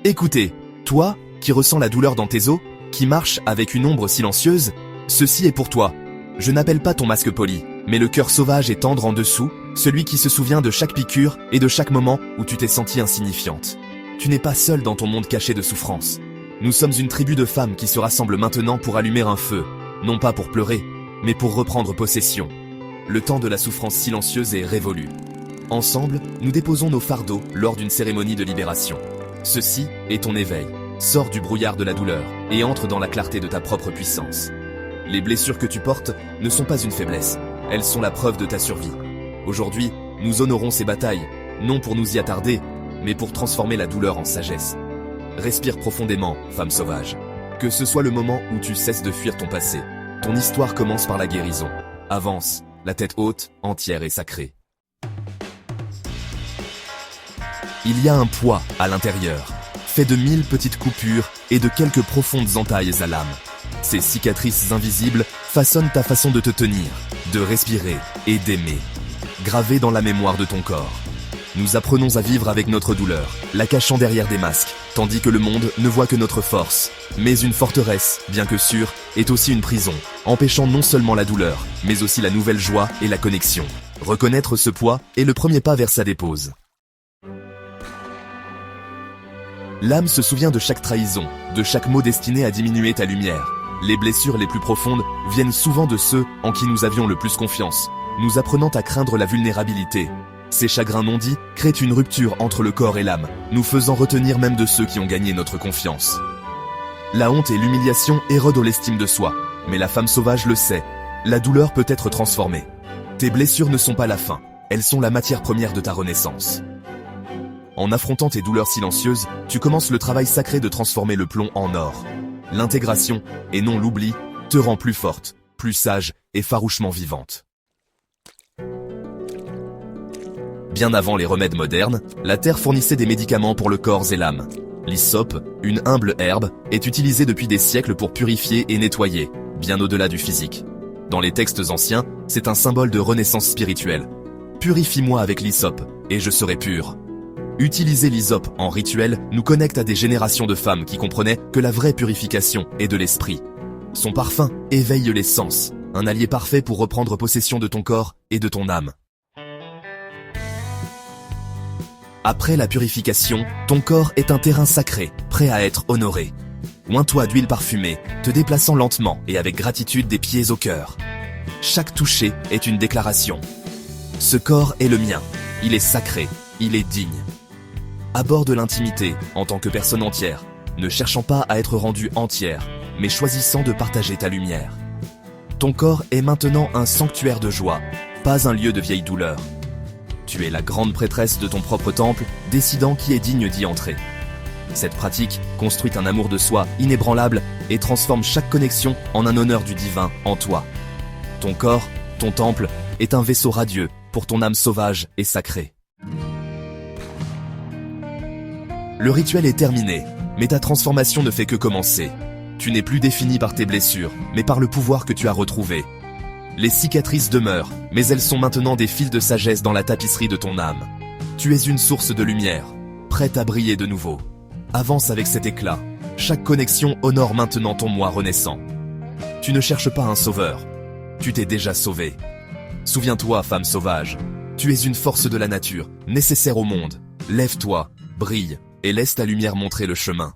Écoutez, toi, qui ressens la douleur dans tes os, qui marche avec une ombre silencieuse, ceci est pour toi. Je n'appelle pas ton masque poli, mais le cœur sauvage et tendre en dessous, celui qui se souvient de chaque piqûre et de chaque moment où tu t'es sentie insignifiante. Tu n'es pas seule dans ton monde caché de souffrance. Nous sommes une tribu de femmes qui se rassemblent maintenant pour allumer un feu, non pas pour pleurer, mais pour reprendre possession. Le temps de la souffrance silencieuse est révolu. Ensemble, nous déposons nos fardeaux lors d'une cérémonie de libération. Ceci est ton éveil. Sors du brouillard de la douleur et entre dans la clarté de ta propre puissance. Les blessures que tu portes ne sont pas une faiblesse, elles sont la preuve de ta survie. Aujourd'hui, nous honorons ces batailles, non pour nous y attarder, mais pour transformer la douleur en sagesse. Respire profondément, femme sauvage. Que ce soit le moment où tu cesses de fuir ton passé. Ton histoire commence par la guérison. Avance, la tête haute, entière et sacrée. Il y a un poids à l'intérieur, fait de 1000 petites coupures et de quelques profondes entailles à l'âme. Ces cicatrices invisibles façonnent ta façon de te tenir, de respirer et d'aimer, gravées dans la mémoire de ton corps. Nous apprenons à vivre avec notre douleur, la cachant derrière des masques, tandis que le monde ne voit que notre force. Mais une forteresse, bien que sûre, est aussi une prison, empêchant non seulement la douleur, mais aussi la nouvelle joie et la connexion. Reconnaître ce poids est le premier pas vers sa dépose. L'âme se souvient de chaque trahison, de chaque mot destiné à diminuer ta lumière. Les blessures les plus profondes viennent souvent de ceux en qui nous avions le plus confiance, nous apprenant à craindre la vulnérabilité. Ces chagrins non dits créent une rupture entre le corps et l'âme, nous faisant retenir même de ceux qui ont gagné notre confiance. La honte et l'humiliation érodent l'estime de soi, mais la femme sauvage le sait, la douleur peut être transformée. Tes blessures ne sont pas la fin, elles sont la matière première de ta renaissance. En affrontant tes douleurs silencieuses, tu commences le travail sacré de transformer le plomb en or. L'intégration, et non l'oubli, te rend plus forte, plus sage et farouchement vivante. Bien avant les remèdes modernes, la terre fournissait des médicaments pour le corps et l'âme. L'hysope, une humble herbe, est utilisée depuis des siècles pour purifier et nettoyer, bien au-delà du physique. Dans les textes anciens, c'est un symbole de renaissance spirituelle. Purifie-moi avec l'hysope, et je serai pur. Utiliser l'hysope en rituel nous connecte à des générations de femmes qui comprenaient que la vraie purification est de l'esprit. Son parfum éveille les sens, un allié parfait pour reprendre possession de ton corps et de ton âme. Après la purification, ton corps est un terrain sacré, prêt à être honoré. Oins-toi d'huile parfumée, te déplaçant lentement et avec gratitude des pieds au cœur. Chaque toucher est une déclaration. Ce corps est le mien, il est sacré, il est digne. Aborde l'intimité en tant que personne entière, ne cherchant pas à être rendue entière, mais choisissant de partager ta lumière. Ton corps est maintenant un sanctuaire de joie, pas un lieu de vieille douleur. Tu es la grande prêtresse de ton propre temple, décidant qui est digne d'y entrer. Cette pratique construit un amour de soi inébranlable et transforme chaque connexion en un honneur du divin en toi. Ton corps, ton temple, est un vaisseau radieux pour ton âme sauvage et sacrée. Le rituel est terminé, mais ta transformation ne fait que commencer. Tu n'es plus défini par tes blessures, mais par le pouvoir que tu as retrouvé. Les cicatrices demeurent, mais elles sont maintenant des fils de sagesse dans la tapisserie de ton âme. Tu es une source de lumière, prête à briller de nouveau. Avance avec cet éclat. Chaque connexion honore maintenant ton moi renaissant. Tu ne cherches pas un sauveur. Tu t'es déjà sauvé. Souviens-toi, femme sauvage. Tu es une force de la nature, nécessaire au monde. Lève-toi, brille, et laisse ta lumière montrer le chemin.